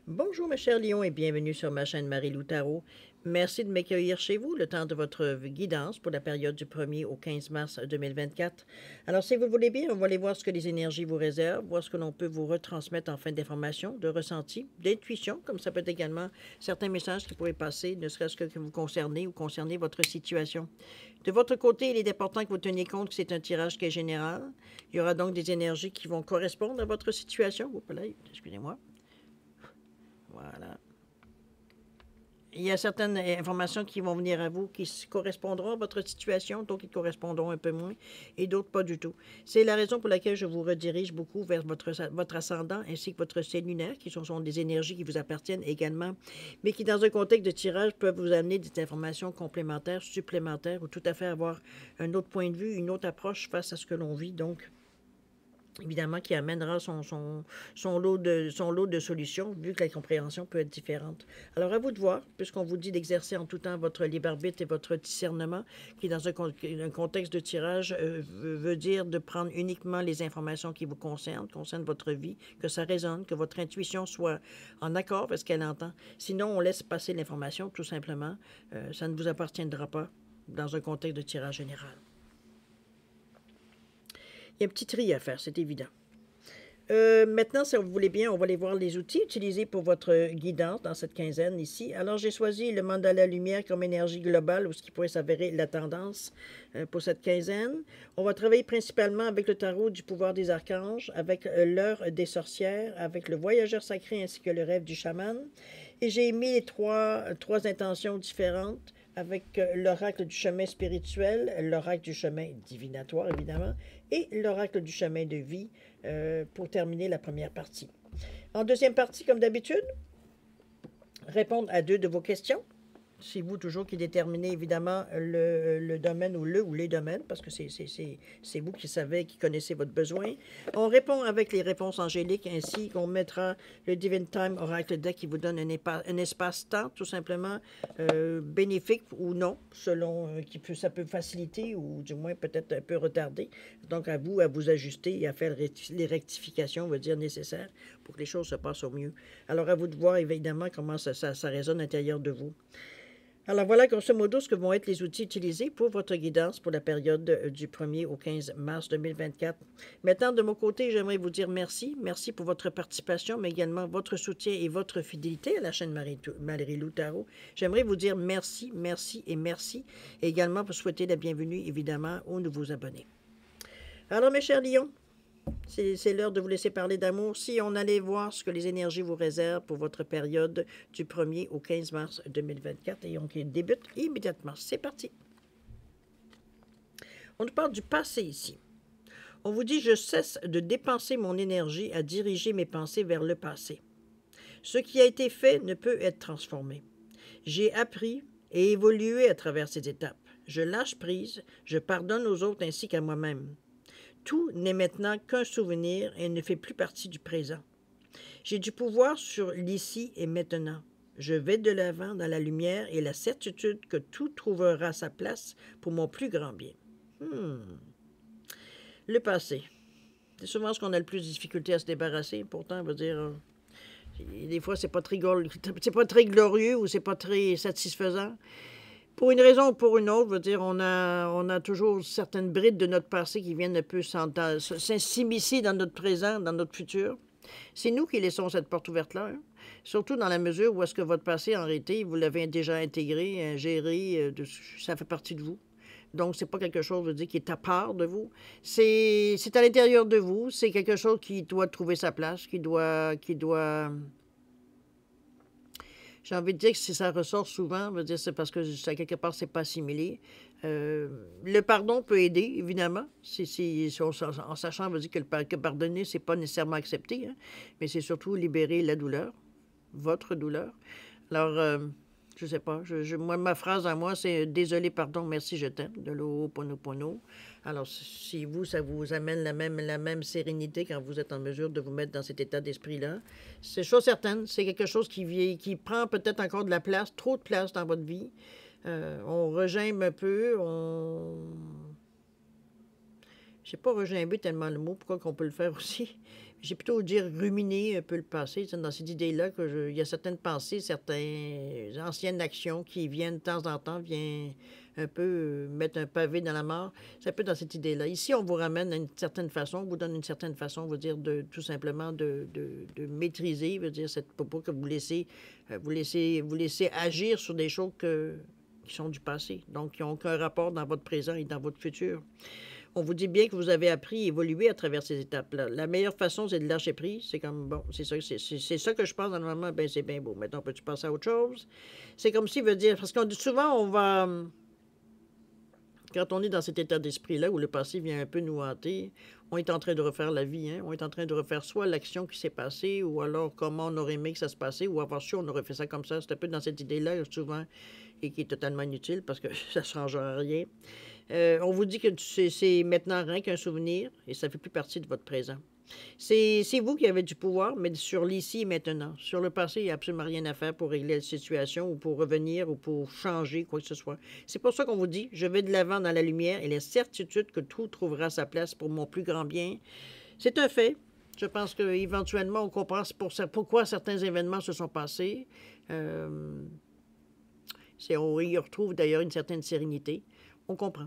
Bonjour mes chers lions et bienvenue sur ma chaîne Marie-Lou Tarot. Merci de m'accueillir chez vous le temps de votre guidance pour la période du 1er au 15 mars 2024. Alors si vous le voulez bien, on va aller voir ce que les énergies vous réservent, voir ce que l'on peut vous retransmettre en fin d'information, de ressenti, d'intuition, comme ça peut être également certains messages qui pourraient passer, ne serait-ce que vous concernez ou concerner votre situation. De votre côté, il est important que vous teniez compte que c'est un tirage qui est général. Il y aura donc des énergies qui vont correspondre à votre situation. Oups là, excusez-moi. Voilà. Il y a certaines informations qui vont venir à vous qui correspondront à votre situation, d'autres qui correspondront un peu moins, et d'autres pas du tout. C'est la raison pour laquelle je vous redirige beaucoup vers votre ascendant ainsi que votre ciel lunaire, qui sont des énergies qui vous appartiennent également, mais qui, dans un contexte de tirage, peuvent vous amener des informations complémentaires, supplémentaires, ou tout à fait avoir un autre point de vue, une autre approche face à ce que l'on vit. Donc, évidemment, qui amènera son lot de solutions, vu que la compréhension peut être différente. Alors, à vous de voir, puisqu'on vous dit d'exercer en tout temps votre libre arbitre et votre discernement, qui, dans un contexte de tirage, veut dire de prendre uniquement les informations qui vous concernent votre vie, que ça résonne, que votre intuition soit en accord avec ce qu'elle entend. Sinon, on laisse passer l'information, tout simplement. Ça ne vous appartiendra pas dans un contexte de tirage général. Il y a un petit tri à faire, c'est évident. Maintenant, si vous voulez bien, on va aller voir les outils utilisés pour votre guidance dans cette quinzaine ici. Alors, j'ai choisi le mandala lumière comme énergie globale, ou ce qui pourrait s'avérer la tendance pour cette quinzaine. On va travailler principalement avec le tarot du pouvoir des archanges, avec l'heure des sorcières, avec le voyageur sacré ainsi que le rêve du chaman. Et j'ai mis les trois intentions différentes avec l'oracle du chemin spirituel, l'oracle du chemin divinatoire, évidemment, et l'oracle du chemin de vie pour terminer la première partie. En deuxième partie, comme d'habitude, répondre à 2 de vos questions. C'est vous toujours qui déterminez évidemment le domaine ou les domaines, parce que c'est vous qui savez, qui connaissez votre besoin. On répond avec les réponses angéliques, ainsi qu'on mettra le Divine Time Oracle Deck qui vous donne un espace-temps, tout simplement bénéfique ou non, selon ça peut faciliter ou du moins peut-être un peu retarder. Donc à vous ajuster et à faire les rectifications, on va dire, nécessaires pour que les choses se passent au mieux. Alors à vous de voir évidemment comment ça résonne à l'intérieur de vous. Alors voilà, grosso modo, ce que vont être les outils utilisés pour votre guidance pour la période du 1er au 15 mars 2024. Maintenant, de mon côté, j'aimerais vous dire merci. Merci pour votre participation, mais également votre soutien et votre fidélité à la chaîne Marie-Lou Tarot. J'aimerais vous dire merci, merci et merci. Et également vous souhaiter la bienvenue, évidemment, aux nouveaux abonnés. Alors, mes chers lions, c'est l'heure de vous laisser parler d'amour. Si on allait voir ce que les énergies vous réservent pour votre période du 1er au 15 mars 2024. Et on débute immédiatement. C'est parti. On nous parle du passé ici. On vous dit « Je cesse de dépenser mon énergie à diriger mes pensées vers le passé. Ce qui a été fait ne peut être transformé. J'ai appris et évolué à travers ces étapes. Je lâche prise, je pardonne aux autres ainsi qu'à moi-même. Tout n'est maintenant qu'un souvenir et ne fait plus partie du présent. J'ai du pouvoir sur l'ici et maintenant. Je vais de l'avant dans la lumière et la certitude que tout trouvera sa place pour mon plus grand bien. Le passé. C'est souvent ce qu'on a le plus de difficulté à se débarrasser. Pourtant, on va dire, des fois, c'est pas très glorieux ou c'est pas très satisfaisant. Pour une raison ou pour une autre, je veux dire, on a toujours certaines brides de notre passé qui viennent un peu s'immiscer dans notre présent, dans notre futur. C'est nous qui laissons cette porte ouverte-là, hein? Surtout dans la mesure où est-ce que votre passé, en réalité, vous l'avez déjà intégré, géré, ça fait partie de vous. Donc, c'est pas quelque chose, je veux dire, qui est à part de vous. C'est à l'intérieur de vous. C'est quelque chose qui doit trouver sa place, qui doit j'ai envie de dire que si ça ressort souvent, je veux dire, c'est parce que ça, quelque part, c'est pas assimilé. Le pardon peut aider, évidemment, en sachant, je veux dire, que pardonner, c'est pas nécessairement accepter, hein, mais c'est surtout libérer la douleur, votre douleur. Alors, je sais pas, moi, ma phrase à moi, c'est « Désolé, pardon, merci, je t'aime » de l'Ho'oponopono. Alors, si vous, ça vous amène la même sérénité quand vous êtes en mesure de vous mettre dans cet état d'esprit-là, c'est chose certaine, c'est quelque chose qui prend peut-être encore de la place, trop de place dans votre vie. On regimbe un peu, je sais pas regimber tellement le mot, pourquoi qu'on peut le faire aussi, j'ai plutôt dire ruminer un peu le passé, dans cette idée-là il y a certaines pensées, certaines anciennes actions qui viennent de temps en temps, viennent un peu mettre un pavé dans la mort. C'est un peu dans cette idée-là. Ici, on vous ramène à une certaine façon, on vous donne une certaine façon, on va dire, tout simplement de maîtriser, veut dire, cette propos que vous laissez agir sur des choses qui sont du passé, donc qui n'ont aucun rapport dans votre présent et dans votre futur. On vous dit bien que vous avez appris et évolué à travers ces étapes-là. La meilleure façon, c'est de lâcher prise. C'est comme, bon, c'est ça que je pense normalement, ben c'est bien beau. Maintenant, peux-tu passer à autre chose? C'est comme s'il veut dire, parce qu'on dit souvent, quand on est dans cet état d'esprit-là, où le passé vient un peu nous hanter, on est en train de refaire la vie, hein? On est en train de refaire soit l'action qui s'est passée, ou alors comment on aurait aimé que ça se passait, ou avoir su, on aurait fait ça comme ça. C'est un peu dans cette idée-là, souvent, et qui est totalement inutile, parce que ça ne changera rien. On vous dit que c'est maintenant rien qu'un souvenir et ça ne fait plus partie de votre présent. C'est vous qui avez du pouvoir, mais sur l'ici et maintenant. Sur le passé, il n'y a absolument rien à faire pour régler la situation ou pour revenir ou pour changer quoi que ce soit. C'est pour ça qu'on vous dit, je vais de l'avant dans la lumière et la certitude que tout trouvera sa place pour mon plus grand bien. C'est un fait. Je pense qu'éventuellement, on comprend pourquoi certains événements se sont passés. On y retrouve d'ailleurs une certaine sérénité. On comprend.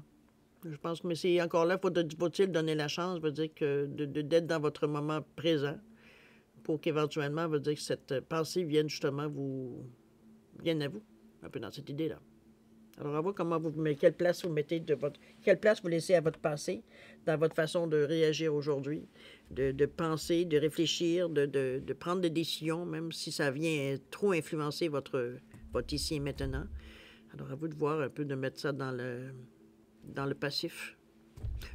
Je pense que, mais c'est encore là, faut-il donner la chance, veut dire que d'être dans votre moment présent pour qu'éventuellement, veut dire que cette pensée vienne justement vienne à vous, un peu dans cette idée-là. Alors, à voir quelle place vous mettez quelle place vous laissez à votre passé dans votre façon de réagir aujourd'hui, de penser, de réfléchir, de prendre des décisions, même si ça vient trop influencer votre ici et maintenant. Alors, à vous de voir un peu, de mettre ça dans le passif.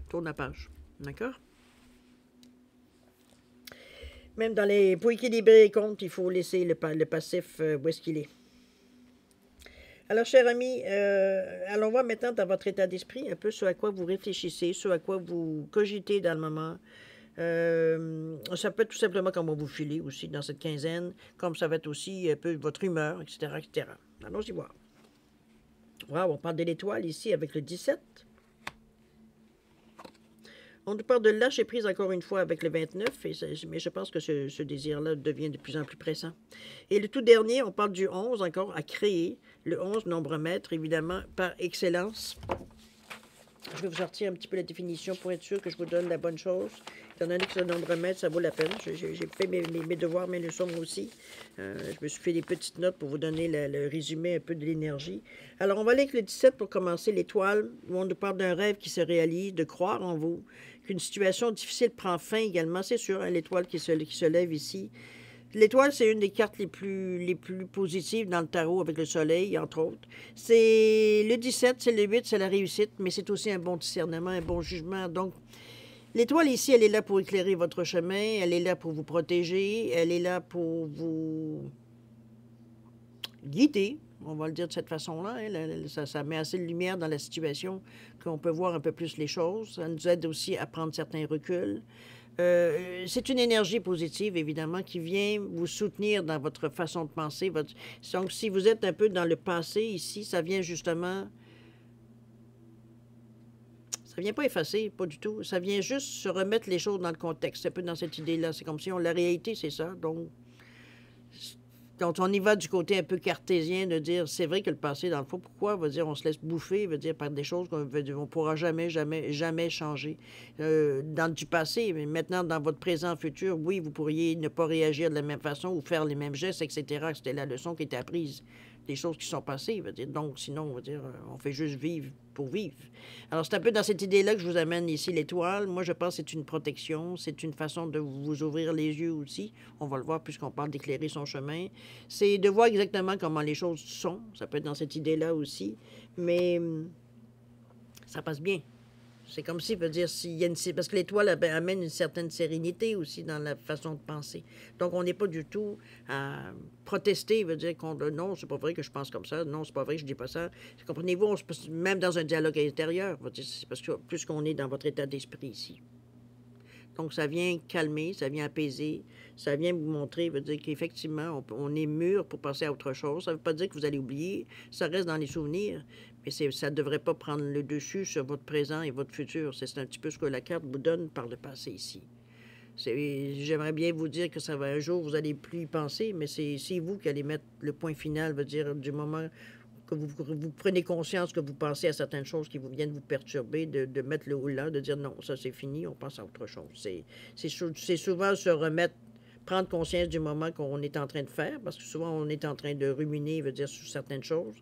Tourne la page. D'accord? Même pour équilibrer les comptes, il faut laisser le passif où est-ce qu'il est. Alors, cher ami, allons voir maintenant dans votre état d'esprit un peu ce à quoi vous réfléchissez, ce à quoi vous cogitez dans le moment. Ça peut être tout simplement comment vous filez aussi dans cette quinzaine, comme ça va être aussi un peu votre humeur, etc., etc. Allons-y voir. Wow, on parle de l'étoile ici avec le 17. On nous parle de lâcher prise encore une fois avec le 29, mais je pense que ce désir-là devient de plus en plus pressant. Et le tout dernier, on parle du 11 encore, à créer. Le 11, nombre maître, évidemment, par excellence. Je vais vous sortir un petit peu la définition pour être sûr que je vous donne la bonne chose. Étant donné que ce nombre maître, ça vaut la peine. J'ai fait mes devoirs, mes leçons aussi. Je me suis fait des petites notes pour vous donner le résumé un peu de l'énergie. Alors, on va aller avec le 17 pour commencer. L'étoile, où on nous parle d'un rêve qui se réalise, de croire en vous, qu'une situation difficile prend fin également. C'est sûr, hein, l'étoile qui se lève ici. L'étoile, c'est une des cartes les plus positives dans le tarot avec le soleil, entre autres. C'est le 17, c'est le 8, c'est la réussite, mais c'est aussi un bon discernement, un bon jugement. Donc, l'étoile ici, elle est là pour éclairer votre chemin, elle est là pour vous protéger, elle est là pour vous guider, on va le dire de cette façon-là. Hein. Ça met assez de lumière dans la situation qu'on peut voir un peu plus les choses. Ça nous aide aussi à prendre certains reculs. C'est une énergie positive, évidemment, qui vient vous soutenir dans votre façon de penser. Donc, si vous êtes un peu dans le passé ici, ça vient justement... Ça vient pas effacer, pas du tout. Ça vient juste se remettre les choses dans le contexte. C'est un peu dans cette idée-là. C'est comme si la réalité, c'est ça. Donc, quand on y va du côté un peu cartésien, de dire, c'est vrai que le passé, dans le fond, pourquoi? Va dire, on se laisse bouffer, veut dire, par des choses qu'on ne pourra jamais, jamais, jamais changer. Dans du passé, mais maintenant, dans votre présent, futur, oui, vous pourriez ne pas réagir de la même façon ou faire les mêmes gestes, etc. C'était la leçon qui était apprise. Des choses qui sont passées, veut dire. Donc, sinon, on va dire, on fait juste vivre pour vivre. Alors, c'est un peu dans cette idée-là que je vous amène ici l'étoile. Moi, je pense que c'est une protection, c'est une façon de vous ouvrir les yeux aussi. On va le voir puisqu'on parle d'éclairer son chemin. C'est de voir exactement comment les choses sont. Ça peut être dans cette idée-là aussi. Mais ça passe bien. C'est comme si, veut dire, parce que l'étoile amène une certaine sérénité aussi dans la façon de penser. Donc, on n'est pas du tout à protester, veut dire non, c'est pas vrai que je pense comme ça, non, c'est pas vrai que je dis pas ça. Comprenez-vous, même dans un dialogue intérieur, c'est parce que plus qu'on est dans votre état d'esprit ici. Donc, ça vient calmer, ça vient apaiser, ça vient vous montrer, veut dire qu'effectivement, on est mûr pour passer à autre chose. Ça ne veut pas dire que vous allez oublier, ça reste dans les souvenirs, mais ça ne devrait pas prendre le dessus sur votre présent et votre futur. C'est un petit peu ce que la carte vous donne par le passé ici. J'aimerais bien vous dire que ça va un jour, vous allez plus y penser, mais c'est vous qui allez mettre le point final, veut dire, du moment que vous prenez conscience que vous pensez à certaines choses qui vous viennent vous perturber, de mettre le haut là, de dire non, ça c'est fini, on pense à autre chose. C'est souvent se remettre, prendre conscience du moment qu'on est en train de faire, parce que souvent on est en train de ruminer, veut dire, sur certaines choses.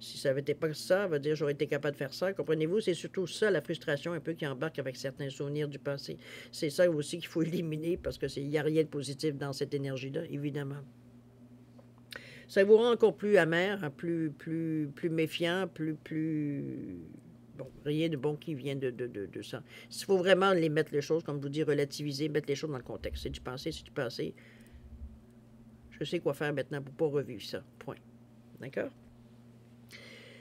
Si ça n'avait été pas ça, veut dire, j'aurais été capable de faire ça. Comprenez-vous? C'est surtout ça, la frustration un peu qui embarque avec certains souvenirs du passé. C'est ça aussi qu'il faut éliminer, parce qu'il n'y a rien de positif dans cette énergie-là, évidemment. Ça vous rend encore plus amer, hein, plus méfiant, Bon, rien de bon qui vient de ça. Il faut vraiment les mettre les choses, comme je vous dis, relativiser, mettre les choses dans le contexte. C'est du passé, c'est du passé. Je sais quoi faire maintenant pour ne pas revivre ça. Point. D'accord?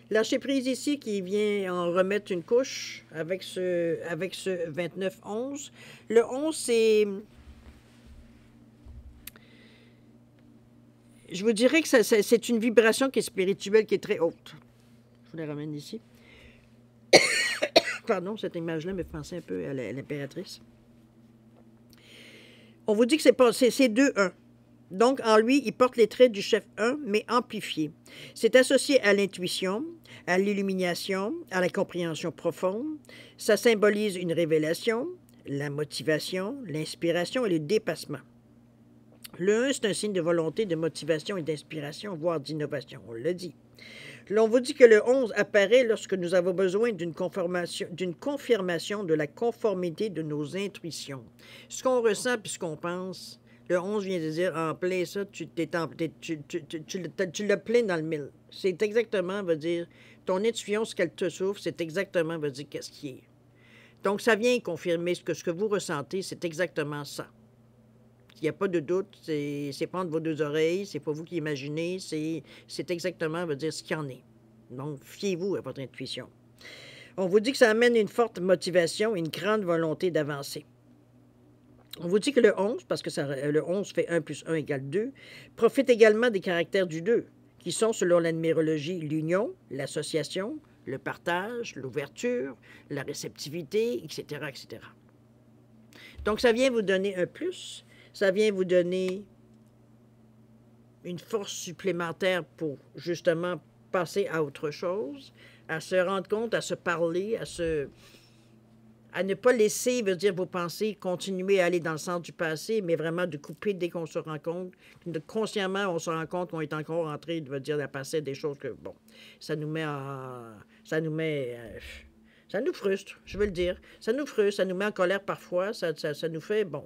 Lâcher prise ici qui vient en remettre une couche avec ce 29-11. Le 11, c'est... Je vous dirais que c'est une vibration qui est spirituelle, qui est très haute. Je vous la ramène ici. Pardon, cette image-là me fait penser un peu à l'impératrice. On vous dit que c'est 2-1. Donc, en lui, il porte les traits du chef 1, mais amplifiés. C'est associé à l'intuition, à l'illumination, à la compréhension profonde. Ça symbolise une révélation, la motivation, l'inspiration et le dépassement. Le 1, c'est un signe de volonté, de motivation et d'inspiration, voire d'innovation, on l'a dit. Là, on vous dit que le 11 apparaît lorsque nous avons besoin d'une confirmation de la conformité de nos intuitions. Ce qu'on ressent puis ce qu'on pense, le 11 vient de dire, en plein ça, tu l'as plein dans le mille. C'est exactement, veut dire, ton intuition, ce qu'elle te souffre, c'est exactement, veut dire, qu'est-ce qui est. Donc, ça vient confirmer ce que vous ressentez, c'est exactement ça. Il n'y a pas de doute, c'est pas entre vos deux oreilles, c'est pas vous qui imaginez, c'est exactement, veut dire, ce qu'il y en est. Donc, fiez-vous à votre intuition. On vous dit que ça amène une forte motivation et une grande volonté d'avancer. On vous dit que le 11, parce que le 11 fait 1 plus 1 égale 2, profite également des caractères du 2, qui sont, selon la numérologie, l'union, l'association, le partage, l'ouverture, la réceptivité, etc., etc. Donc, ça vient vous donner un plus. Ça vient vous donner une force supplémentaire pour, justement, passer à autre chose, à se rendre compte, à se parler, à ne pas laisser, veut dire, vos pensées continuer à aller dans le sens du passé, mais vraiment de couper dès qu'on se rend compte. Consciemment, on se rend compte qu'on est encore en train, veut dire, de passer des choses que, bon, ça nous frustre, je veux le dire. Ça nous frustre, ça nous met en colère parfois, ça nous fait... Bon,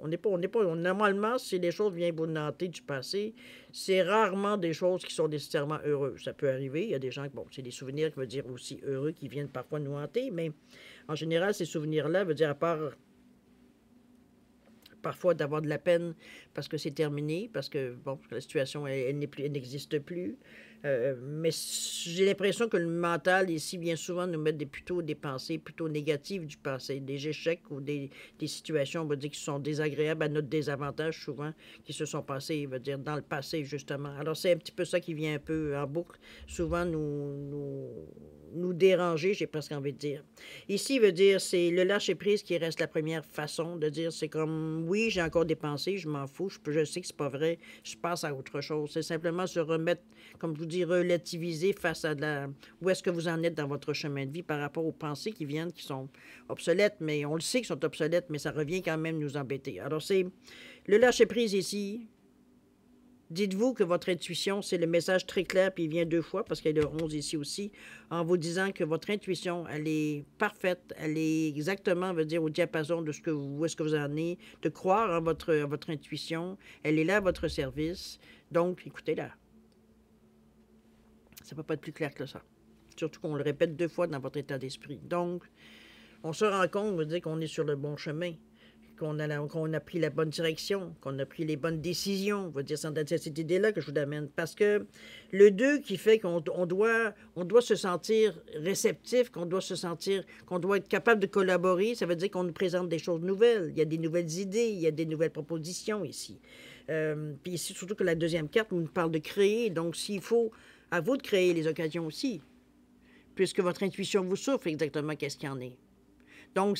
normalement, si les choses viennent vous nanter du passé, c'est rarement des choses qui sont nécessairement heureuses. Ça peut arriver, il y a des gens, bon, c'est des souvenirs qui veulent dire aussi heureux, qui viennent parfois nous hanter, mais en général, ces souvenirs-là veulent dire, à part parfois d'avoir de la peine parce que c'est terminé, parce que, bon, la situation, elle n'existe plus. Mais j'ai l'impression que le mental, ici, vient souvent nous mettre plutôt des pensées plutôt négatives du passé, des échecs ou des situations, on va dire, qui sont désagréables à notre désavantage, souvent, qui se sont passées, on va dire, dans le passé, justement. Alors, c'est un petit peu ça qui vient un peu en boucle, souvent nous déranger, j'ai presque envie de dire. Ici, veut dire, c'est le lâcher-prise qui reste la première façon de dire, c'est comme, oui, j'ai encore des pensées, je m'en fous, je sais que c'est pas vrai, je passe à autre chose. C'est simplement se remettre, comme je vous dis, relativiser face à où est-ce que vous en êtes dans votre chemin de vie par rapport aux pensées qui viennent, qui sont obsolètes, mais on le sait qu'ils sont obsolètes, mais ça revient quand même nous embêter. Alors, c'est le lâcher-prise ici. Dites-vous que votre intuition, c'est le message très clair, puis il vient 2 fois, parce qu'il y a le 11 ici aussi, en vous disant que votre intuition, elle est parfaite, elle est exactement, veut dire, au diapason de où est-ce que vous en êtes, de croire en votre intuition, elle est là à votre service, donc écoutez-la. Ça ne peut pas être plus clair que ça. Surtout qu'on le répète 2 fois dans votre état d'esprit. Donc, on se rend compte, veut dire qu'on est sur le bon chemin, qu'on a pris la bonne direction, qu'on a pris les bonnes décisions. Veut dire, c'est cette idée-là que je vous amène. Parce que le 2 qui fait qu'on doit se sentir réceptif, qu'on doit être capable de collaborer, ça veut dire qu'on nous présente des choses nouvelles. Il y a des nouvelles idées, il y a des nouvelles propositions ici. Puis ici, surtout que la deuxième carte nous parle de créer. Donc, s'il faut, à vous de créer les occasions aussi, puisque votre intuition vous souffre exactement qu'est-ce qu'il y en est. Donc,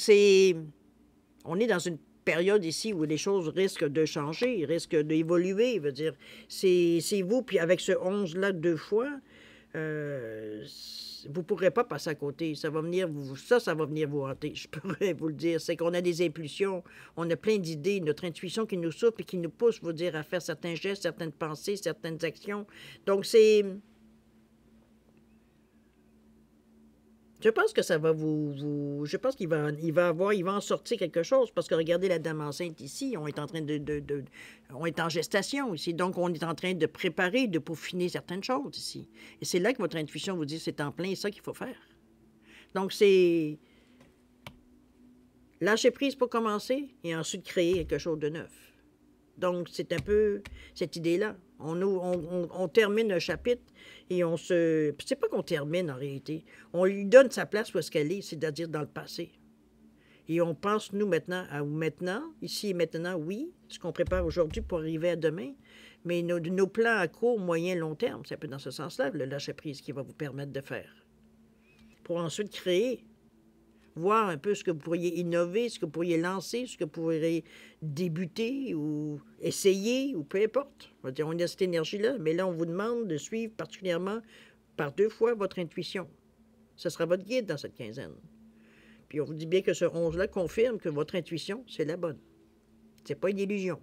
on est dans une période ici où les choses risquent de changer, risquent d'évoluer. Veut dire, c'est vous, puis avec ce 11-là deux fois, vous ne pourrez pas passer à côté. Ça va venir ça va venir vous hanter, je pourrais vous le dire. C'est qu'on a des impulsions, on a plein d'idées, notre intuition qui nous souffle et qui nous pousse, vous dire, à faire certains gestes, certaines pensées, certaines actions. Donc, je pense que ça va je pense qu'il va, il va en sortir quelque chose, parce que regardez la dame enceinte ici, on est en train on est en gestation ici, donc on est en train de préparer, de peaufiner certaines choses ici. Et c'est là que votre intuition vous dit, c'est en plein ça qu'il faut faire. Donc c'est lâcher prise pour commencer, et ensuite créer quelque chose de neuf. Donc, c'est un peu cette idée-là. On termine un chapitre et on se... C'est pas qu'on termine en réalité. On lui donne sa place où est-ce qu'elle est, c'est-à-dire dans le passé. Et on pense, nous, maintenant, à maintenant, ici et maintenant, oui, ce qu'on prépare aujourd'hui pour arriver à demain, mais nos plans à court, moyen, long terme, c'est un peu dans ce sens-là, le lâcher-prise qui va vous permettre de faire. Pour ensuite créer, voir un peu ce que vous pourriez innover, ce que vous pourriez lancer, ce que vous pourriez débuter ou essayer, ou peu importe. On a cette énergie-là, mais là, on vous demande de suivre particulièrement par deux fois votre intuition. Ce sera votre guide dans cette quinzaine. Puis on vous dit bien que ce 11-là confirme que votre intuition, c'est la bonne. C'est pas une illusion.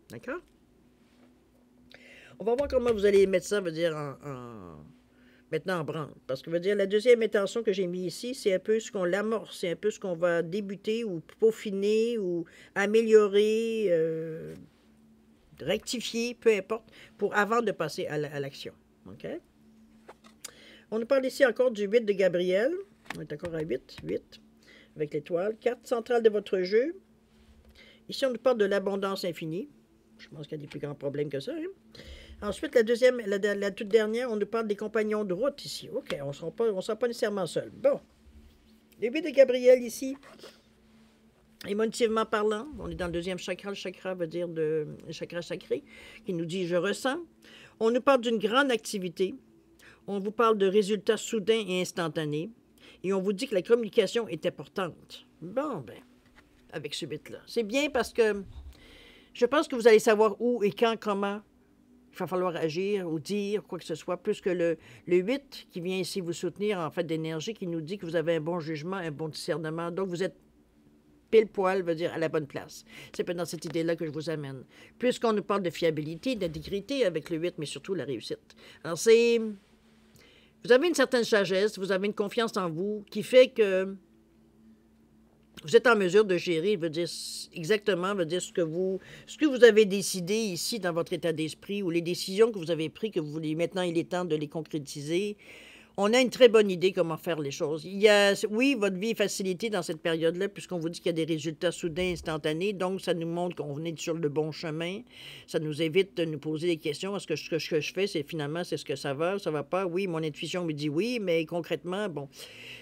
D'accord? On va voir comment vous allez mettre ça, maintenant en branle. Parce que la deuxième intention que j'ai mis ici, c'est un peu ce qu'on l'amorce, c'est un peu ce qu'on va débuter ou peaufiner ou améliorer, rectifier, peu importe, avant de passer à l'action. OK? On nous parle ici encore du 8 de Gabriel. On est encore à 8, avec l'étoile. Carte centrale de votre jeu. Ici, on nous parle de l'abondance infinie. Je pense qu'il y a des plus grands problèmes que ça. Hein? Ensuite, la toute dernière, on nous parle des compagnons de route ici. OK, on ne sera pas nécessairement seul. Bon. Le 8 de Gabriel ici, émotivement parlant, on est dans le deuxième chakra. Le chakra veut dire le chakra sacré, qui nous dit « je ressens ». On nous parle d'une grande activité. On vous parle de résultats soudains et instantanés. Et on vous dit que la communication est importante. Bon, avec ce 8-là. C'est bien parce que je pense que vous allez savoir où et quand, comment il va falloir agir ou dire quoi que ce soit, plus que le 8 qui vient ici vous soutenir, en fait, d'énergie, qui nous dit que vous avez un bon jugement, un bon discernement. Donc, vous êtes pile poil, veut dire à la bonne place. C'est pas dans cette idée-là que je vous amène. Puisqu'on nous parle de fiabilité, d'intégrité avec le 8, mais surtout la réussite. Alors, vous avez une certaine sagesse, vous avez une confiance en vous qui fait que vous êtes en mesure de gérer, exactement, ce que vous avez décidé ici dans votre état d'esprit ou les décisions que vous avez prises, que vous voulez. Maintenant, il est temps de les concrétiser. On a une très bonne idée comment faire les choses. Oui, votre vie est facilitée dans cette période-là, puisqu'on vous dit qu'il y a des résultats soudains, instantanés. Donc, ça nous montre qu'on est sur le bon chemin. Ça nous évite de nous poser des questions. Est-ce que ce que je fais, c'est ce que ça va pas? Oui, mon intuition me dit oui, mais concrètement, bon,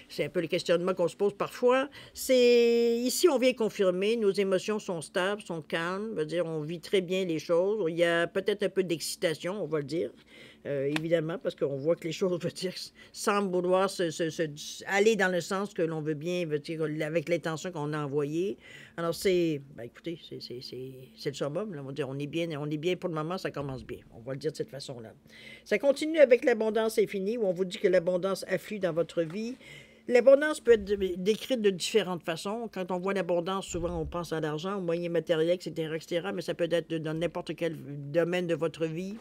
c'est un peu le questionnement qu'on se pose parfois. Ici, on vient confirmer, nos émotions sont stables, sont calmes. On vit très bien les choses. Il y a peut-être un peu d'excitation, on va le dire. Évidemment, parce qu'on voit que les choses, semblent vouloir aller dans le sens que l'on veut bien, avec l'intention qu'on a envoyée. Alors, écoutez, c'est le summum. Là. On est bien pour le moment, ça commence bien. On va le dire de cette façon-là. Ça continue avec l'abondance infinie, où on vous dit que l'abondance afflue dans votre vie. L'abondance peut être décrite de différentes façons. Quand on voit l'abondance, souvent, on pense à l'argent, aux moyens matériels, etc., mais ça peut être dans n'importe quel domaine de votre vie.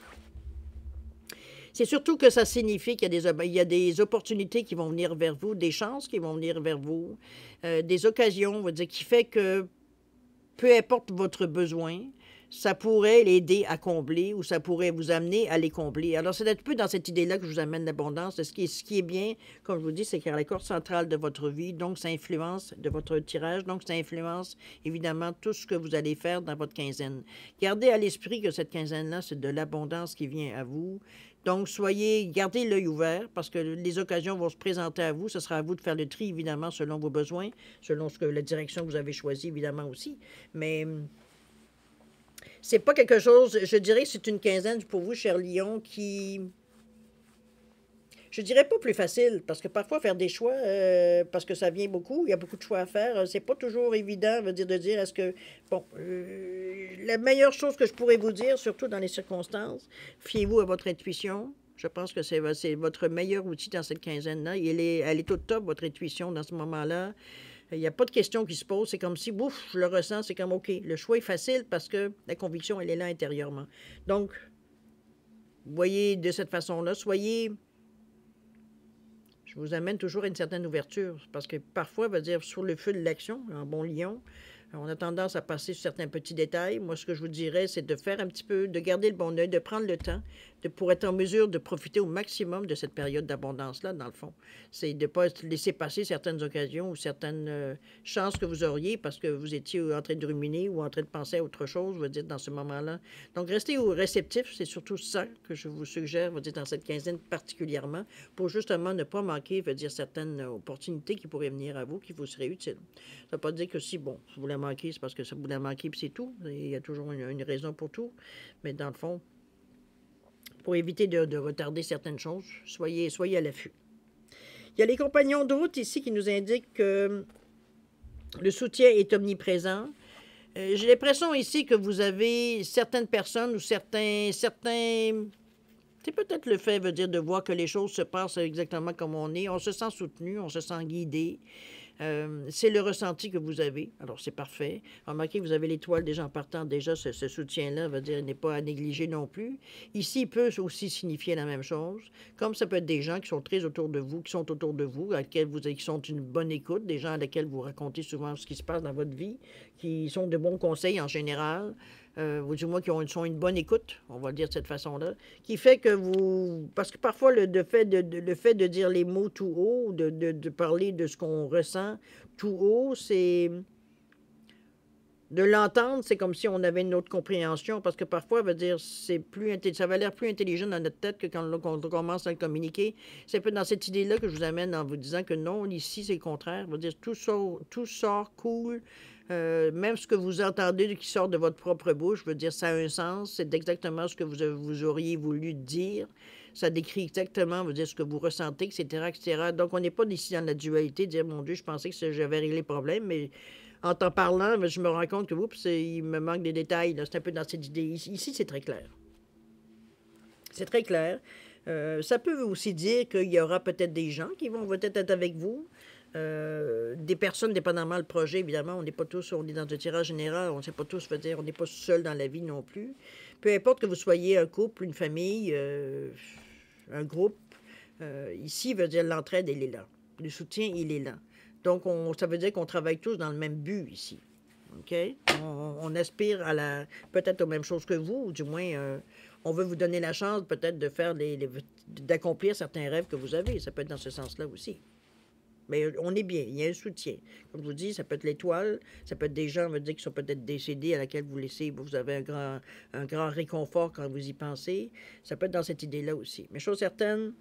C'est surtout que ça signifie qu'il y a des opportunités qui vont venir vers vous, des chances qui vont venir vers vous, des occasions, on va dire, qui fait que peu importe votre besoin, ça pourrait l'aider à combler ou ça pourrait vous amener à les combler. Alors, c'est un peu dans cette idée-là que je vous amène l'abondance. Ce qui est bien, comme je vous dis, c'est qu'il y a la corde centrale de votre vie, donc ça influence de votre tirage, donc ça influence évidemment tout ce que vous allez faire dans votre quinzaine. Gardez à l'esprit que cette quinzaine-là, c'est de l'abondance qui vient à vous. Donc, gardez l'œil ouvert parce que les occasions vont se présenter à vous. Ce sera à vous de faire le tri, évidemment, selon vos besoins, selon la direction que vous avez choisie, évidemment, aussi. Mais c'est pas quelque chose, je dirais que c'est une quinzaine pour vous, cher Lion, qui... je dirais pas plus facile, parce que parfois faire des choix, parce que ça vient beaucoup, il y a beaucoup de choix à faire, c'est pas toujours évident, veut dire de dire est-ce que, bon, la meilleure chose que je pourrais vous dire, surtout dans les circonstances, fiez-vous à votre intuition. Je pense que c'est votre meilleur outil dans cette quinzaine-là. Elle est au top, votre intuition, dans ce moment-là. Il n'y a pas de question qui se pose. C'est comme si, bouf, je le ressens, c'est comme, OK, le choix est facile parce que la conviction, elle est là intérieurement. Donc, voyez de cette façon-là, soyez... Je vous amène toujours à une certaine ouverture, parce que parfois, va dire, sur le feu de l'action, en bon lion, on a tendance à passer sur certains petits détails. Moi, ce que je vous dirais, c'est de faire un petit peu, de garder le bon œil, de prendre le temps, pour être en mesure de profiter au maximum de cette période d'abondance-là, dans le fond. C'est de ne pas laisser passer certaines occasions ou certaines chances que vous auriez parce que vous étiez en train de ruminer ou en train de penser à autre chose, je veux dire, dans ce moment-là. Donc, restez réceptif, c'est surtout ça que je vous suggère, je veux dire, dans cette quinzaine particulièrement, pour justement ne pas manquer, je veux dire, certaines opportunités qui pourraient venir à vous, qui vous seraient utiles. Ça ne veut pas dire que si, bon, vous la manquez, c'est parce que ça vous la manquez, puis c'est tout. Il y a toujours une raison pour tout. Mais dans le fond, pour éviter de retarder certaines choses, soyez à l'affût. Il y a les compagnons de route ici qui nous indiquent que le soutien est omniprésent. J'ai l'impression ici que vous avez certaines personnes ou certains c'est peut-être le fait, veut dire, de voir que les choses se passent exactement comme on est. On se sent soutenu, on se sent guidé. C'est le ressenti que vous avez. Alors, c'est parfait. Remarquez que vous avez l'étoile déjà en partant. Déjà, ce soutien-là, veut dire, n'est pas à négliger non plus. Ici, il peut aussi signifier la même chose. Comme ça peut être des gens qui sont très autour de vous, qui sont autour de vous, qui sont une bonne écoute, des gens à lesquels vous racontez souvent ce qui se passe dans votre vie, qui sont de bons conseils en général. Ou du moins qui sont une bonne écoute, on va le dire de cette façon-là, qui fait que vous... Parce que parfois, le fait de dire les mots tout haut, de parler de ce qu'on ressent tout haut, c'est... De l'entendre, c'est comme si on avait une autre compréhension, parce que parfois, veut dire, ça va l'air plus intelligent dans notre tête que quand on commence à le communiquer. C'est un peu dans cette idée-là que je vous amène en vous disant que non, ici, c'est le contraire. Veut dire, tout sort cool. Même ce que vous entendez qui sort de votre propre bouche, je veux dire, ça a un sens. C'est exactement ce que vous auriez voulu dire. Ça décrit exactement, veut dire, ce que vous ressentez, etc., etc. Donc, on n'est pas ici dans la dualité, dire, mon Dieu, je pensais que j'avais réglé le problème, mais en t'en parlant, je me rends compte que, oups, il me manque des détails. C'est un peu dans cette idée. Ici, c'est très clair. C'est très clair. Ça peut aussi dire qu'il y aura peut-être des gens qui vont peut-être être avec vous. Des personnes, dépendamment du projet, évidemment, on est dans un tirage général, on ne sait pas tous, veut dire, on n'est pas seul dans la vie non plus. Peu importe que vous soyez un couple, une famille, un groupe, ici, veut dire l'entraide, elle est là. Le soutien, il est là. Donc, ça veut dire qu'on travaille tous dans le même but ici. OK? On aspire peut-être aux mêmes choses que vous, ou du moins, on veut vous donner la chance peut-être de faire d'accomplir certains rêves que vous avez. Ça peut être dans ce sens-là aussi. Mais on est bien, il y a un soutien. Comme je vous dis, ça peut être l'étoile, ça peut être des gens, on va dire, qui sont peut-être décédés, à laquelle vous avez un grand réconfort quand vous y pensez. Ça peut être dans cette idée-là aussi. Mais chose certaine,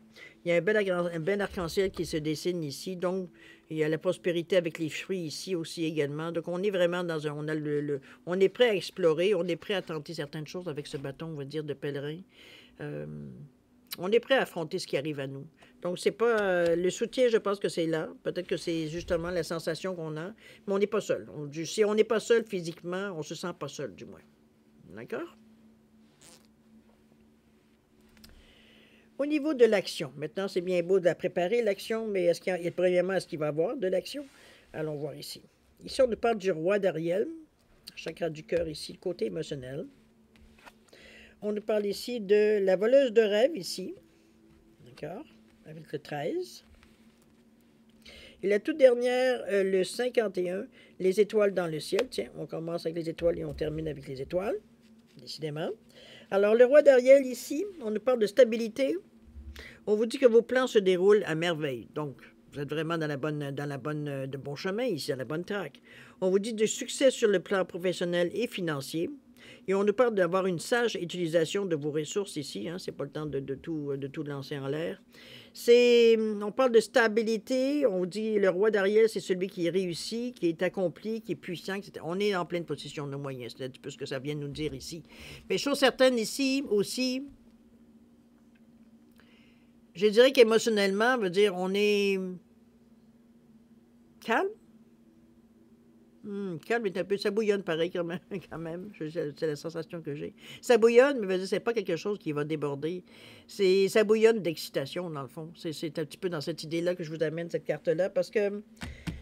il y a un bel arc-en-ciel qui se dessine ici, donc il y a la prospérité avec les fruits ici aussi également. Donc on est vraiment dans on est prêt à explorer, on est prêt à tenter certaines choses avec ce bâton, on va dire, de pèlerin. On est prêt à affronter ce qui arrive à nous. Donc, c'est pas... le soutien, je pense que c'est là. Peut-être que c'est justement la sensation qu'on a. Mais on n'est pas seul. Si on n'est pas seul physiquement, on se sent pas seul, du moins. D'accord? Au niveau de l'action, maintenant, c'est bien beau de la préparer, l'action, mais premièrement, est-ce qu'il va y avoir de l'action? Allons voir ici. Ici, on nous parle du roi d'Ariel, chakra du cœur ici, le côté émotionnel. On nous parle ici de la voleuse de rêve, ici. D'accord? Avec le 13. Et la toute dernière, le 51, les étoiles dans le ciel. Tiens, on commence avec les étoiles et on termine avec les étoiles, décidément. Alors, le roi d'Ariel, ici, on nous parle de stabilité. On vous dit que vos plans se déroulent à merveille. Donc, vous êtes vraiment de bon chemin ici, à la bonne traque. On vous dit de succès sur le plan professionnel et financier. Et on nous parle d'avoir une sage utilisation de vos ressources ici. Hein, c'est pas le temps de tout lancer en l'air. On parle de stabilité. On dit le roi d'Ariel, c'est celui qui est réussi, qui est accompli, qui est puissant, etc. On est en pleine position de moyens. C'est un petit peu ce que ça vient de nous dire ici. Mais chose certaine ici aussi, Je dirais qu'émotionnellement, veut dire, on est calme. Calme est un peu, ça bouillonne pareil quand même, quand même. C'est la sensation que j'ai. Ça bouillonne, mais veut dire, c'est pas quelque chose qui va déborder. Ça bouillonne d'excitation, dans le fond. C'est un petit peu dans cette idée-là que je vous amène cette carte-là, parce que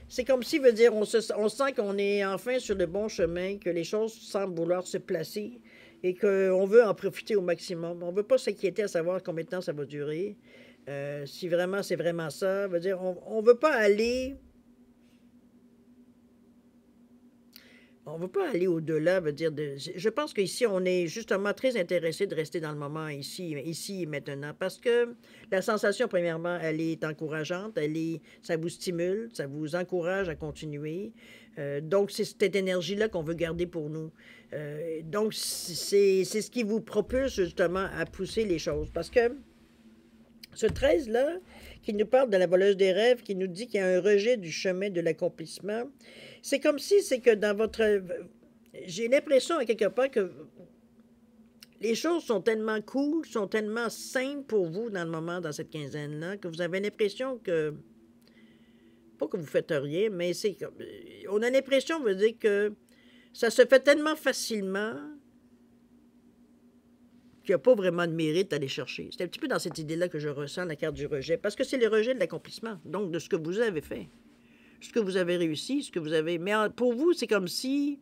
c'est comme si, veut dire, on sent qu'on est enfin sur le bon chemin, que les choses semblent vouloir se placer et qu'on veut en profiter au maximum. On veut pas s'inquiéter à savoir combien de temps ça va durer. Si vraiment c'est vraiment ça, veut dire, on veut pas aller. On ne veut pas aller au-delà, veut dire, je pense qu'ici, on est justement très intéressé de rester dans le moment ici et maintenant, parce que la sensation, premièrement, elle est encourageante, ça vous stimule, ça vous encourage à continuer. Donc, c'est cette énergie-là qu'on veut garder pour nous. Donc, c'est ce qui vous propulse justement à pousser les choses, parce que ce 13-là, qui nous parle de la voleuse des rêves, qui nous dit qu'il y a un rejet du chemin de l'accomplissement, c'est comme si c'est que dans votre... J'ai l'impression à quelque part que les choses sont tellement cool, sont tellement simples pour vous dans le moment, dans cette quinzaine-là, que vous avez l'impression que... Pas que vous faites rien, mais c'est comme... On a l'impression, veut dire que ça se fait tellement facilement qu'il n'y a pas vraiment de mérite à aller chercher. C'est un petit peu dans cette idée-là que je ressens la carte du rejet, parce que c'est le rejet de l'accomplissement, donc de ce que vous avez fait, ce que vous avez réussi, ce que vous avez... Mais pour vous, c'est comme si...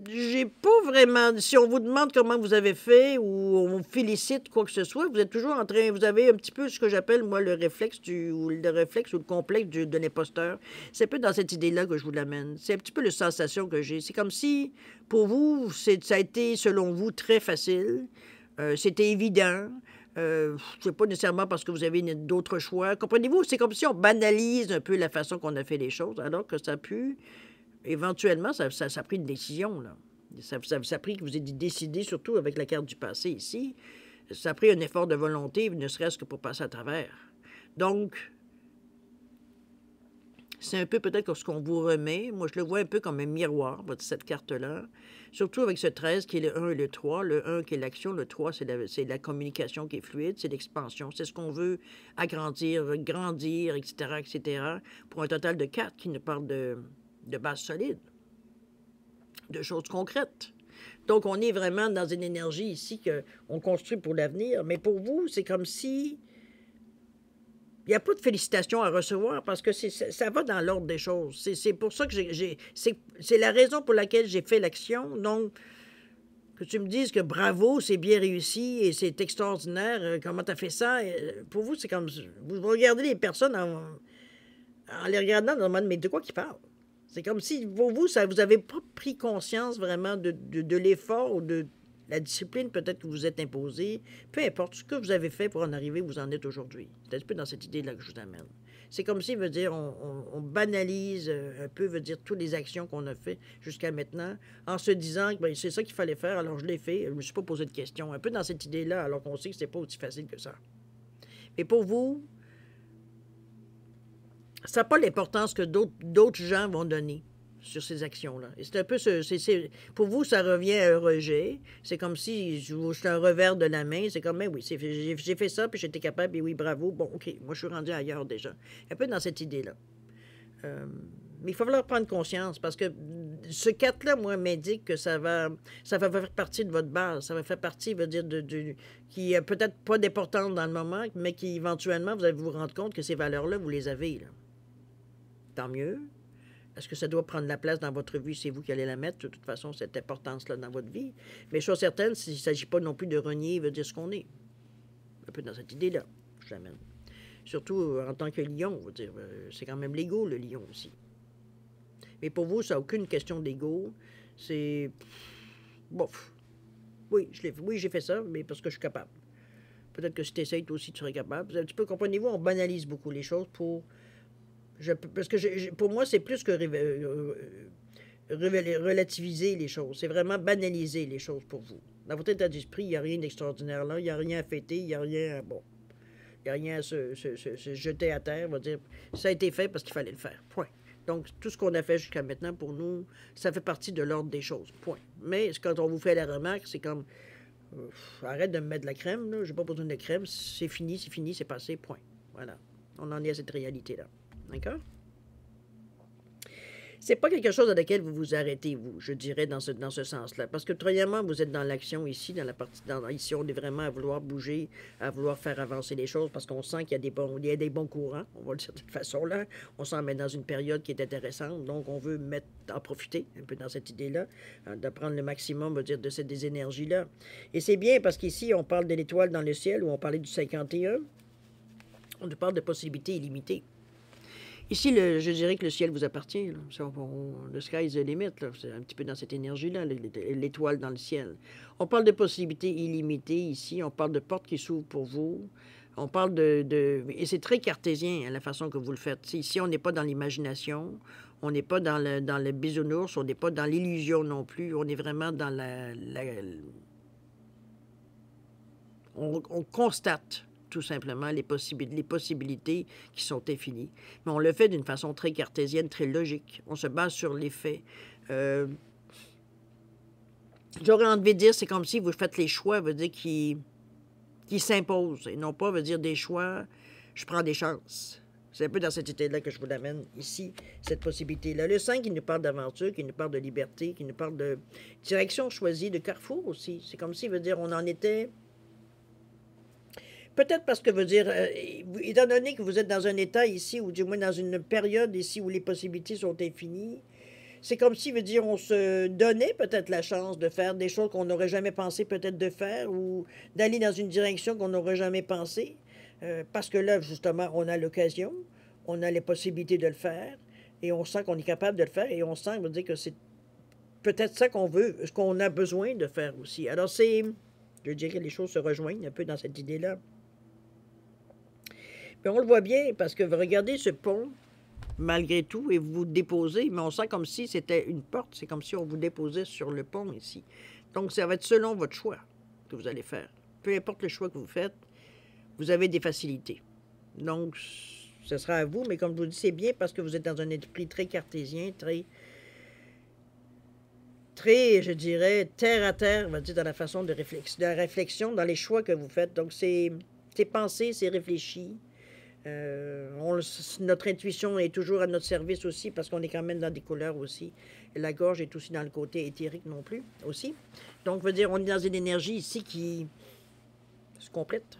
J'ai pas vraiment... Si on vous demande comment vous avez fait ou on vous félicite quoi que ce soit, vous êtes toujours en train... Vous avez un petit peu ce que j'appelle, moi, le réflexe ou le complexe de l'imposteur. C'est un peu dans cette idée-là que je vous l'amène. C'est un petit peu la sensation que j'ai. C'est comme si, pour vous, ça a été, selon vous, très facile. C'était évident. C'est pas nécessairement parce que vous avez d'autres choix. Comprenez-vous? C'est comme si on banalise un peu la façon qu'on a fait les choses, alors que ça a pu... Éventuellement, ça a pris une décision, là. Ça a pris que vous ayez décidé, surtout avec la carte du passé ici, ça a pris un effort de volonté, ne serait-ce que pour passer à travers. Donc, c'est un peu peut-être ce qu'on vous remet. Moi, je le vois un peu comme un miroir, cette carte-là. Surtout avec ce 13 qui est le 1 et le 3. Le 1 qui est l'action, le 3 c'est la communication qui est fluide, c'est l'expansion. C'est ce qu'on veut agrandir, grandir, etc., etc., pour un total de 4 qui nous parle de base solide, de choses concrètes. Donc, on est vraiment dans une énergie ici qu'on construit pour l'avenir. Mais pour vous, c'est comme si il n'y a pas de félicitations à recevoir parce que ça va dans l'ordre des choses. C'est pour ça que c'est la raison pour laquelle j'ai fait l'action. Donc, que tu me dises que bravo, c'est bien réussi et c'est extraordinaire, comment tu as fait ça. Pour vous, c'est comme... Vous regardez les personnes en les regardant dans le mode, mais de quoi qu'ils parlent? C'est comme si, pour vous, vous n'avez pas pris conscience vraiment de l'effort ou de la discipline peut-être que vous êtes imposée. Peu importe ce que vous avez fait pour en arriver où vous en êtes aujourd'hui. C'est un peu dans cette idée-là que je vous amène. C'est comme si, veut dire, on banalise un peu, veut dire, toutes les actions qu'on a faites jusqu'à maintenant, en se disant que c'est ça qu'il fallait faire, alors je l'ai fait, je ne me suis pas posé de questions. Un peu dans cette idée-là, alors qu'on sait que c'est pas aussi facile que ça. Mais pour vous, ça n'a pas l'importance que d'autres gens vont donner sur ces actions-là. Et c'est un peu pour vous, ça revient à un rejet. C'est comme si je suis un revers de la main. C'est comme, mais oui, j'ai fait ça, puis j'étais capable, et oui, bravo. Bon, OK, moi, je suis rendu ailleurs déjà. Un peu dans cette idée-là. Mais il faut falloir prendre conscience, parce que ce 4-là, moi, m'indique que ça va faire partie de votre base. Ça va faire partie, veut dire, qui est peut-être pas d'importance dans le moment, mais qui, éventuellement, vous allez vous rendre compte que ces valeurs-là, vous les avez, là. Tant mieux. Est-ce que ça doit prendre la place dans votre vie? C'est vous qui allez la mettre, de toute façon, cette importance-là dans votre vie. Mais chose certaine, il ne s'agit pas non plus de renier, veut dire ce qu'on est. Un peu dans cette idée-là, je l'amène. Surtout en tant que lion, veut dire, c'est quand même l'ego, le lion aussi. Mais pour vous, ça n'a aucune question d'ego. C'est... Bof. Oui, j'ai fait ça, mais parce que je suis capable. Peut-être que si tu essayes, toi aussi, tu serais capable. Un petit peu, comprenez-vous, on banalise beaucoup les choses pour... parce que pour moi, c'est plus que relativiser les choses. C'est vraiment banaliser les choses pour vous. Dans votre état d'esprit, il n'y a rien d'extraordinaire là. Il n'y a rien à fêter. Il n'y a rien à... Bon. Il n'y a rien à se jeter à terre. On va dire, ça a été fait parce qu'il fallait le faire. Point. Donc, tout ce qu'on a fait jusqu'à maintenant, pour nous, ça fait partie de l'ordre des choses. Point. Mais quand on vous fait la remarque, c'est comme... Arrête de me mettre de la crème, là. J'ai pas besoin de crème. C'est fini, c'est passé, point. Voilà. On en est à cette réalité-là. D'accord? C'est pas quelque chose à laquelle vous vous arrêtez, vous, je dirais, dans ce sens-là. Parce que, premièrement, vous êtes dans l'action ici, dans la partie. Ici, on est vraiment à vouloir bouger, à vouloir faire avancer les choses, parce qu'on sent qu'il y a des bons courants, on va le dire de cette façon-là. On s'en met dans une période qui est intéressante, donc on veut en profiter un peu dans cette idée-là, de prendre le maximum, on va dire, des énergies-là. Et c'est bien parce qu'ici, on parle de l'étoile dans le ciel, où on parlait du 51. On nous parle de possibilités illimitées. Ici, je dirais que le ciel vous appartient. Là. Le sky is the limit. C'est un petit peu dans cette énergie-là, l'étoile dans le ciel. On parle de possibilités illimitées ici. On parle de portes qui s'ouvrent pour vous. On parle et c'est très cartésien, hein, la façon que vous le faites. Ici, on n'est pas dans l'imagination. On n'est pas dans le bisounours. On n'est pas dans l'illusion non plus. On est vraiment dans on constate tout simplement les possibilités qui sont infinies. Mais on le fait d'une façon très cartésienne, très logique. On se base sur les faits. J'aurais envie de dire, c'est comme si vous faites les choix, veut dire, qui s'imposent, et non pas, veut dire, des choix, je prends des chances. C'est un peu dans cette idée-là que je vous l'amène ici, cette possibilité-là. Le 5, qui nous parle d'aventure, qui nous parle de liberté, qui nous parle de direction choisie, de carrefour aussi. C'est comme si, veut dire, on en était... Peut-être parce que, veut dire, étant donné que vous êtes dans un état ici, ou du moins dans une période ici où les possibilités sont infinies, c'est comme si, veut dire, on se donnait peut-être la chance de faire des choses qu'on n'aurait jamais pensé peut-être de faire, ou d'aller dans une direction qu'on n'aurait jamais pensé, parce que là, justement, on a l'occasion, on a les possibilités de le faire, et on sent qu'on est capable de le faire, et on sent, veut dire, que c'est peut-être ça qu'on veut, ce qu'on a besoin de faire aussi. Alors, je dirais que les choses se rejoignent un peu dans cette idée-là. Puis on le voit bien parce que vous regardez ce pont, malgré tout, et vous vous déposez, mais on sent comme si c'était une porte. C'est comme si on vous déposait sur le pont ici. Donc, ça va être selon votre choix que vous allez faire. Peu importe le choix que vous faites, vous avez des facilités. Donc, ce sera à vous, mais comme je vous dis, c'est bien parce que vous êtes dans un esprit très cartésien, très, je dirais, terre à terre, on va dire, dans la façon de la réflexion, dans les choix que vous faites. Donc, c'est pensé, c'est réfléchi. Notre intuition est toujours à notre service aussi parce qu'on est quand même dans des couleurs aussi. Et la gorge est aussi dans le côté éthérique non plus aussi. Donc, veut dire, on est dans une énergie ici qui se complète.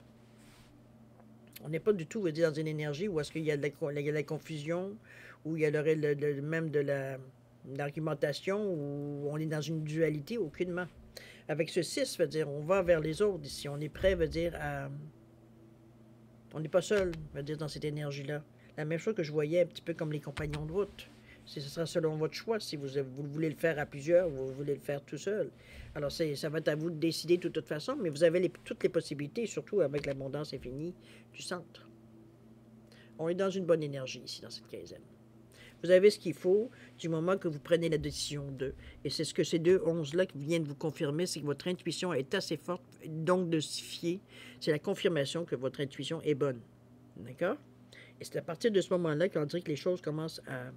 On n'est pas du tout, veut dire, dans une énergie où est-ce qu'il y a de la confusion, où il y aurait même de l'argumentation, où on est dans une dualité, aucunement. Avec ce 6, veut dire, on va vers les autres ici. On est prêt, veut dire, à... On n'est pas seul, veut dire, dans cette énergie-là. La même chose que je voyais un petit peu comme les compagnons de route. Ce sera selon votre choix. Si vous voulez le faire à plusieurs, vous voulez le faire tout seul. Alors, ça va être à vous de décider de toute façon, mais vous avez toutes les possibilités, surtout avec l'abondance infinie du centre. On est dans une bonne énergie ici, dans cette quinzaine. Vous avez ce qu'il faut du moment que vous prenez la décision d'eux. Et c'est ce que ces deux 11-là qui viennent vous confirmer, c'est que votre intuition est assez forte, donc de s'y fier. C'est la confirmation que votre intuition est bonne. D'accord? Et c'est à partir de ce moment-là qu'on dirait que les choses commencent à...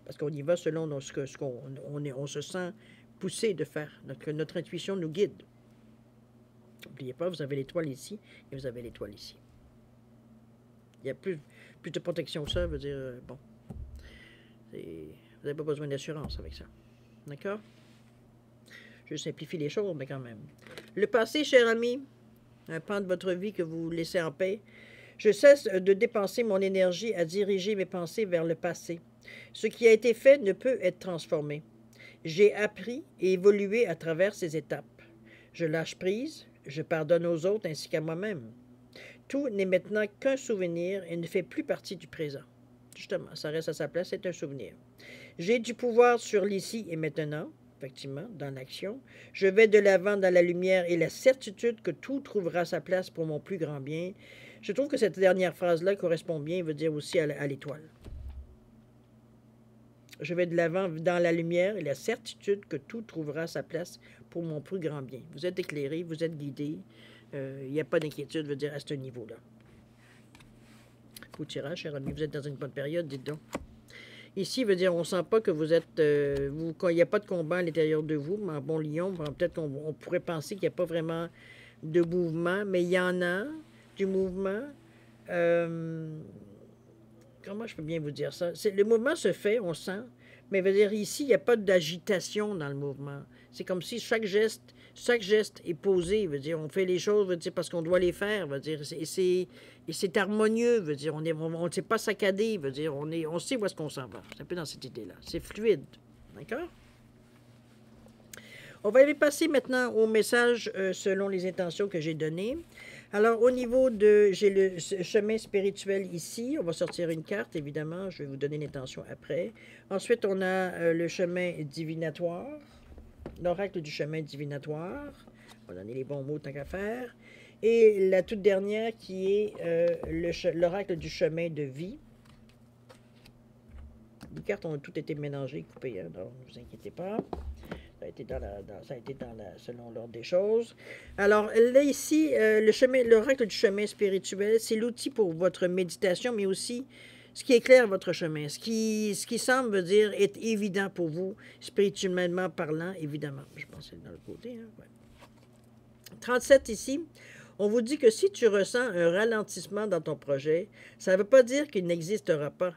Parce qu'on y va selon ce qu'on se sent poussé de faire. Donc, notre intuition nous guide. N'oubliez pas, vous avez l'étoile ici et vous avez l'étoile ici. Il y a plus de protection que ça, veut dire, bon... Vous n'avez pas besoin d'assurance avec ça. D'accord? Je simplifie les choses, mais quand même. Le passé, cher ami, un pan de votre vie que vous laissez en paix. Je cesse de dépenser mon énergie à diriger mes pensées vers le passé. Ce qui a été fait ne peut être transformé. J'ai appris et évolué à travers ces étapes. Je lâche prise, je pardonne aux autres ainsi qu'à moi-même. Tout n'est maintenant qu'un souvenir et ne fait plus partie du présent. Justement, ça reste à sa place, c'est un souvenir. J'ai du pouvoir sur l'ici et maintenant, effectivement, dans l'action. Je vais de l'avant dans la lumière et la certitude que tout trouvera sa place pour mon plus grand bien. Je trouve que cette dernière phrase-là correspond bien, veut dire aussi à l'étoile. Je vais de l'avant dans la lumière et la certitude que tout trouvera sa place pour mon plus grand bien. Vous êtes éclairé, vous êtes guidé. Il n'y a pas d'inquiétude, veut dire, à ce niveau-là. Coup de tirage, cher ami, vous êtes dans une bonne période, dites donc. Ici, veut dire, on sent pas que vous êtes... quand il n'y a pas de combat à l'intérieur de vous, mais en bon lion, peut-être qu'on pourrait penser qu'il n'y a pas vraiment de mouvement, mais il y en a du mouvement. Euh, comment je peux bien vous dire ça? Le mouvement se fait, on sent, mais veut dire ici, il n'y a pas d'agitation dans le mouvement. C'est comme si chaque geste est posé, veut dire, on fait les choses, veut dire, parce qu'on doit les faire, veut dire, et c'est harmonieux, veut dire, on ne s'est pas saccadé, veut dire, on sait où est-ce qu'on s'en va. C'est un peu dans cette idée-là. C'est fluide. D'accord? On va aller passer maintenant au message selon les intentions que j'ai données. Alors, au niveau de... J'ai le chemin spirituel ici. On va sortir une carte, évidemment. Je vais vous donner l'intention après. Ensuite, on a le chemin divinatoire. L'oracle du chemin divinatoire. On va donner les bons mots tant qu'à faire. Et la toute dernière qui est l'oracle du chemin de vie. Les cartes ont toutes été mélangées, coupées, hein, donc ne vous inquiétez pas. Ça a été selon l'ordre des choses. Alors, là, ici, l'oracle du chemin spirituel, c'est l'outil pour votre méditation, mais aussi ce qui éclaire votre chemin. Ce qui semble veut dire être évident pour vous, spirituellement parlant, évidemment. Je pense que c'est dans le côté. Hein? Ouais. 37 ici. On vous dit que si tu ressens un ralentissement dans ton projet, ça ne veut pas dire qu'il n'existera pas,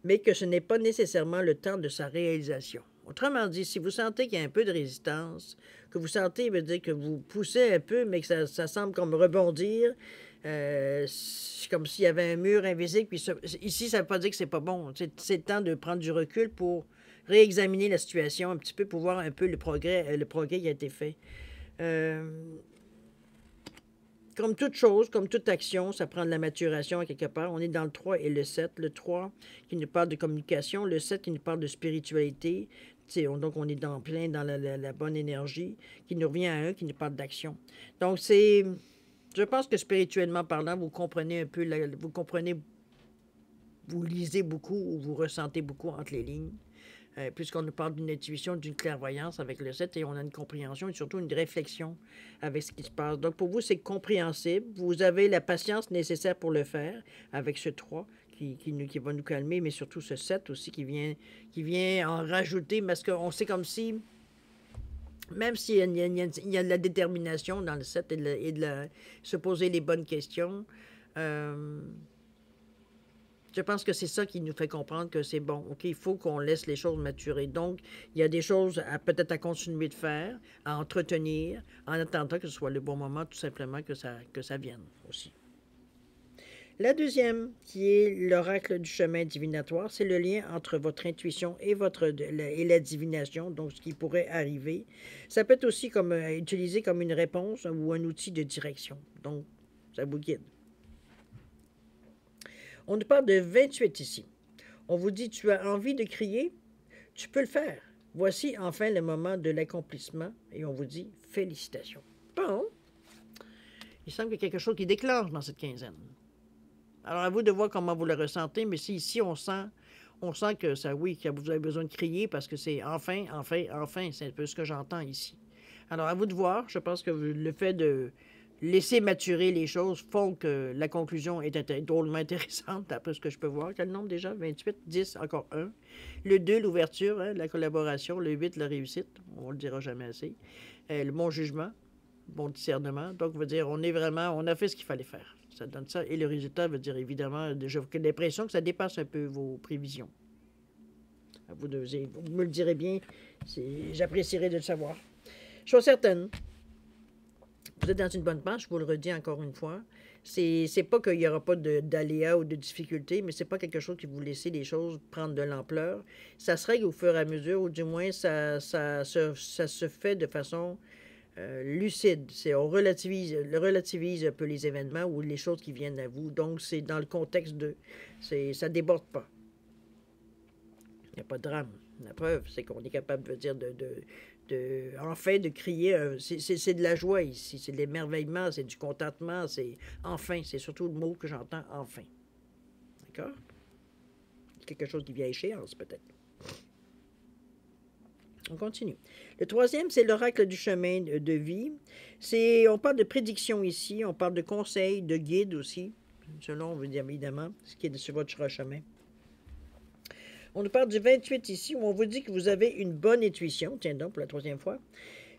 mais que ce n'est pas nécessairement le temps de sa réalisation. Autrement dit, si vous sentez qu'il y a un peu de résistance, que vous sentez, veut dire que vous poussez un peu, mais que ça semble comme rebondir, c'est comme s'il y avait un mur invisible. Puis ici, ça ne veut pas dire que c'est pas bon. C'est le temps de prendre du recul pour réexaminer la situation un petit peu, pour voir un peu le progrès qui a été fait. Comme toute chose, comme toute action, ça prend de la maturation à quelque part. On est dans le 3 et le 7. Le 3 qui nous parle de communication, le 7 qui nous parle de spiritualité. Donc, on est plein dans la bonne énergie, qui nous revient à 1, qui nous parle d'action. Donc, je pense que spirituellement parlant, vous comprenez un peu, vous lisez beaucoup ou vous ressentez beaucoup entre les lignes. Puisqu'on nous parle d'une intuition, d'une clairvoyance avec le 7, et on a une compréhension et surtout une réflexion avec ce qui se passe. Donc, pour vous, c'est compréhensible. Vous avez la patience nécessaire pour le faire avec ce 3 qui va nous calmer, mais surtout ce 7 aussi qui vient en rajouter, parce qu'on sait comme si, même s'il y a de la détermination dans le 7 et de se poser les bonnes questions, je pense que c'est ça qui nous fait comprendre que c'est bon. OK, il faut qu'on laisse les choses maturer. Donc, il y a des choses peut-être à continuer de faire, à entretenir, en attendant que ce soit le bon moment, tout simplement, que ça vienne aussi. La deuxième, qui est l'oracle du chemin divinatoire, c'est le lien entre votre intuition et la divination, donc ce qui pourrait arriver. Ça peut être aussi utilisé comme une réponse ou un outil de direction. Donc, ça vous guide. On nous parle de 28 ici. On vous dit, tu as envie de crier? Tu peux le faire. Voici enfin le moment de l'accomplissement et on vous dit, félicitations. Bon, il semble qu'il y a quelque chose qui déclenche dans cette quinzaine. Alors, à vous de voir comment vous le ressentez, mais si ici, on sent que ça, oui, que vous avez besoin de crier parce que c'est enfin, c'est un peu ce que j'entends ici. Alors, à vous de voir. Je pense que le fait de laisser maturer les choses font que la conclusion est drôlement intéressante, d'après ce que je peux voir. Quel nombre déjà? 28, 10, encore 1. Le 2, l'ouverture, hein, la collaboration. Le 8, la réussite. On ne le dira jamais assez. Le bon jugement, bon discernement. Donc, veut dire, on a fait ce qu'il fallait faire. Ça donne ça. Et le résultat veut dire, évidemment, j'ai l'impression que ça dépasse un peu vos prévisions. À vous vous me le direz bien. J'apprécierais de le savoir. Chose certaine, vous êtes dans une bonne page, je vous le redis encore une fois. C'est pas qu'il n'y aura pas d'aléas ou de difficultés, mais c'est pas quelque chose qui vous laisse les choses prendre de l'ampleur. Ça se règle au fur et à mesure, ou du moins, ça se fait de façon lucide. On relativise un peu les événements ou les choses qui viennent à vous. Donc, c'est dans le contexte ça déborde pas. Il n'y a pas de drame. La preuve, c'est qu'on est capable de dire enfin de crier. C'est de la joie ici, c'est de l'émerveillement, c'est du contentement, c'est enfin, c'est surtout le mot que j'entends, enfin. D'accord? Quelque chose qui vient à échéance, peut-être. On continue. Le troisième, c'est l'oracle du chemin de vie. On parle de prédiction ici, on parle de conseils, de guide aussi, selon, on veut dire évidemment, ce qui est sur votre chemin. On nous parle du 28 ici, où on vous dit que vous avez une bonne intuition. Tiens donc, pour la troisième fois.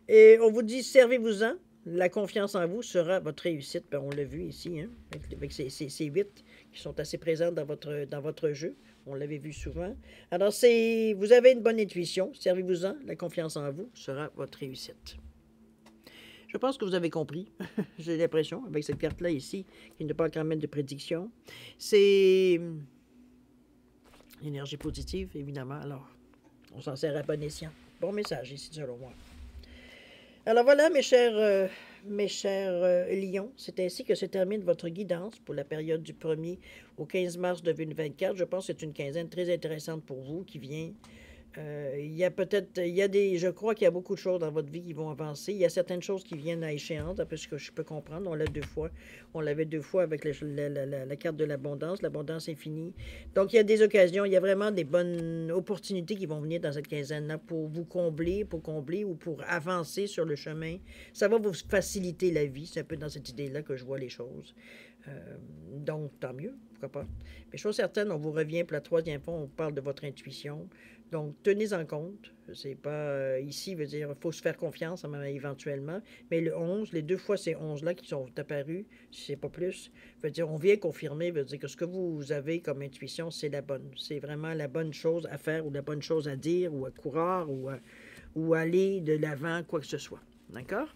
Et on vous dit, servez-vous-en. La confiance en vous sera votre réussite. Ben, on l'a vu ici, hein, avec ces 8 qui sont assez présents dans votre jeu. On l'avait vu souvent. Alors, vous avez une bonne intuition. Servez-vous-en. La confiance en vous sera votre réussite. Je pense que vous avez compris. J'ai l'impression, avec cette carte-là ici, qui ne parle quand même de prédiction. C'est l'énergie positive, évidemment. Alors, on s'en sert à bon escient. Bon message ici, selon moi. Alors voilà, mes chers lions, c'est ainsi que se termine votre guidance pour la période du 1er au 15 mars 2024. Je pense que c'est une quinzaine très intéressante pour vous qui vient. Je crois qu'il y a beaucoup de choses dans votre vie qui vont avancer. Il y a certaines choses qui viennent à échéance, d'après ce que je peux comprendre. On l'avait 2 fois avec la carte de l'abondance infinie. Donc, il y a des occasions, il y a vraiment des bonnes opportunités qui vont venir dans cette quinzaine-là pour vous combler ou pour avancer sur le chemin. Ça va vous faciliter la vie. C'est un peu dans cette idée-là que je vois les choses. Donc, tant mieux, pourquoi pas. Mais chose certaine, on vous revient pour la troisième fois, on parle de votre intuition. Donc, tenez-en compte. C'est pas ici, veut dire, il faut se faire confiance éventuellement. Mais le 11, les 2 fois ces 11-là qui sont apparus, si c'est pas plus, veut dire, on vient confirmer, veut dire que ce que vous avez comme intuition, c'est la bonne. C'est vraiment la bonne chose à faire ou la bonne chose à dire ou à croire ou aller de l'avant, quoi que ce soit. D'accord?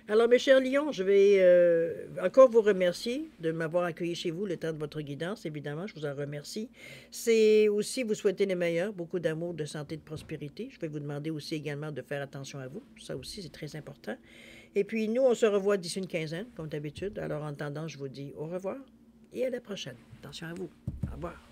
Alors, mes chers lions, je vais encore vous remercier de m'avoir accueilli chez vous le temps de votre guidance. Évidemment, je vous en remercie. C'est aussi vous souhaiter le meilleur, beaucoup d'amour, de santé, de prospérité. Je vais vous demander aussi également de faire attention à vous. Ça aussi, c'est très important. Et puis, nous, on se revoit d'ici une quinzaine, comme d'habitude. Alors, en attendant, je vous dis au revoir et à la prochaine. Attention à vous. Au revoir.